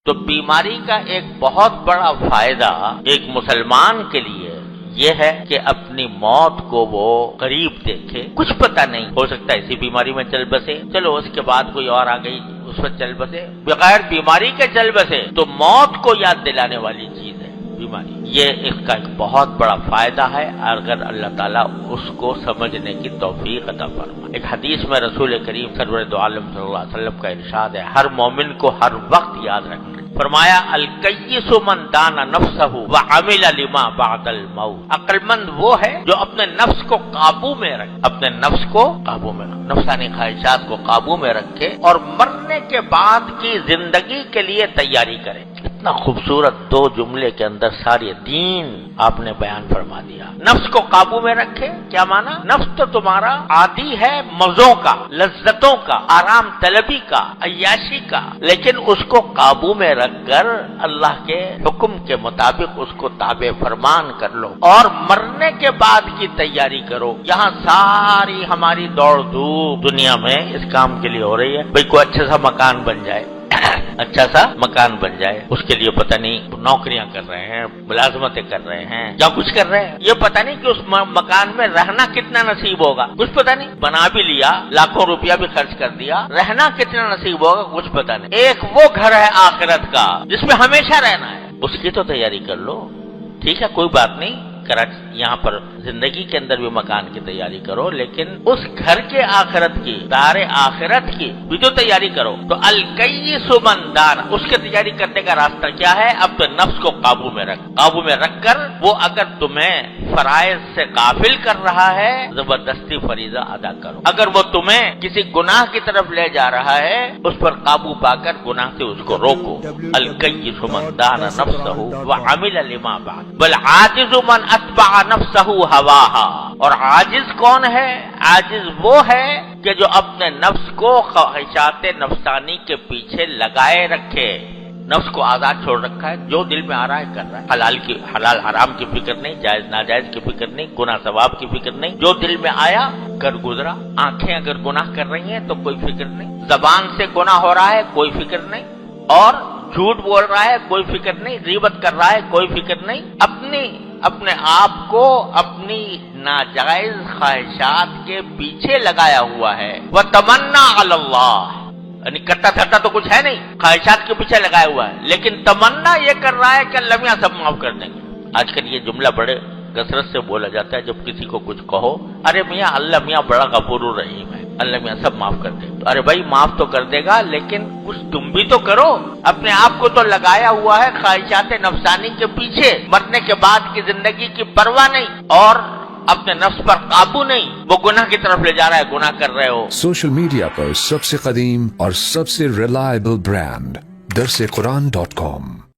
تو بیماری کا ایک بہت بڑا فائدہ ایک مسلمان کے لیے یہ ہے کہ اپنی موت کو وہ قریب دیکھے. کچھ پتہ نہیں، ہو سکتا ہے اسی بیماری میں چل بسے، چلو اس کے بعد کوئی اور آ گئی اس پر چل بسے، بغیر بیماری کے چل بسے. تو موت کو یاد دلانے والی چیز ہے بیماری. یہ اس کا ایک بہت بڑا فائدہ ہے اگر اللہ تعالیٰ اس کو سمجھنے کی توفیق عطا فرمائے. ایک حدیث میں رسول کریم سرور دو عالم صلی اللہ علیہ وسلم کا ارشاد ہے، ہر مومن کو ہر وقت یاد رکھنا. فرمایا الکیس من دان نفسہ وعمل لما بعد الموت. عقل مند وہ ہے جو اپنے نفس کو قابو میں رکھے، اپنے نفس کو قابو میں رکھے، نفسانی خواہشات کو قابو میں رکھے اور مرنے کے بعد کی زندگی کے لیے تیاری کرے. اتنا خوبصورت دو جملے کے اندر ساری دین آپ نے بیان فرما دیا. نفس کو قابو میں رکھے کیا مانا؟ نفس تو تمہارا عادی ہے مزوں کا، لذتوں کا، آرام طلبی کا، عیاشی کا، لیکن اس کو قابو میں رکھ کر اللہ کے حکم کے مطابق اس کو تابع فرمان کر لو اور مرنے کے بعد کی تیاری کرو. یہاں ساری ہماری دوڑ دھوپ دنیا میں اس کام کے لیے ہو رہی ہے بھئی کوئی اچھا سا مکان بن جائے، اچھا سا مکان بن جائے. اس کے لیے پتہ نہیں نوکریاں کر رہے ہیں، ملازمتیں کر رہے ہیں، یا کچھ کر رہے ہیں. یہ پتہ نہیں کہ اس مکان میں رہنا کتنا نصیب ہوگا، کچھ پتہ نہیں. بنا بھی لیا، لاکھوں روپیہ بھی خرچ کر دیا، رہنا کتنا نصیب ہوگا کچھ پتہ نہیں. ایک وہ گھر ہے آخرت کا جس میں ہمیشہ رہنا ہے، اس کی تو تیاری کر لو. ٹھیک ہے کوئی بات نہیں، کراچی یہاں پر زندگی کے اندر بھی مکان کی تیاری کرو، لیکن اس گھر کے آخرت کی، دار آخرت کی بھی تو تیاری کرو. تو الکیس من دان، اس کی تیاری کرنے کا راستہ کیا ہے؟ اپنے نفس کو قابو میں رکھ، قابو میں رکھ کر وہ اگر تمہیں فرائض سے غافل کر رہا ہے زبردستی فریضہ ادا کرو. اگر وہ تمہیں کسی گناہ کی طرف لے جا رہا ہے اس پر قابو پا کر گناہ سے اس کو روکو. الکیس من دان نفسہ وعمل لما بعد بل عاجز من اتبع نفسہ ہواہا. اور عاجز کون ہے؟ عاجز وہ ہے کہ جو اپنے نفس کو خواہشات نفسانی کے پیچھے لگائے رکھے. نفس کو آزاد چھوڑ رکھا ہے، جو دل میں آ رہا ہے کر رہا ہے. حلال حرام کی فکر نہیں، جائز ناجائز کی فکر نہیں، گناہ ثواب کی فکر نہیں. جو دل میں آیا کر گزرا. آنکھیں اگر گناہ کر رہی ہیں تو کوئی فکر نہیں، زبان سے گناہ ہو رہا ہے کوئی فکر نہیں، اور جھوٹ بول رہا ہے کوئی فکر نہیں، غیبت کر رہا ہے کوئی فکر نہیں. اپنے آپ کو اپنی ناجائز خواہشات کے پیچھے لگایا ہوا ہے. وَتَمَنَّا عَلَى اللَّهِ، یعنی کرتا دھرتا تو کچھ ہے نہیں، خواہشات کے پیچھے لگایا ہوا ہے، لیکن تمنا یہ کر رہا ہے کہ اللہ میاں سب معاف کر دیں گے. آج کل یہ جملہ بڑے کثرت سے بولا جاتا ہے جب کسی کو کچھ کہو، ارے میاں اللہ میاں بڑا غفور الرحیم ہے، اللہ میاں سب معاف کر دے. ارے بھائی معاف تو کر دے گا لیکن کچھ تم بھی تو کرو. اپنے آپ کو تو لگایا ہوا ہے خواہشات نفسانی کے پیچھے، مرنے کے بعد کی زندگی کی پرواہ نہیں اور اپنے نفس پر قابو نہیں. وہ گناہ کی طرف لے جا رہا ہے، گناہ کر رہے ہو. سوشل میڈیا پر سب سے قدیم اور سب سے ریلائبل برانڈ درسقرآن.com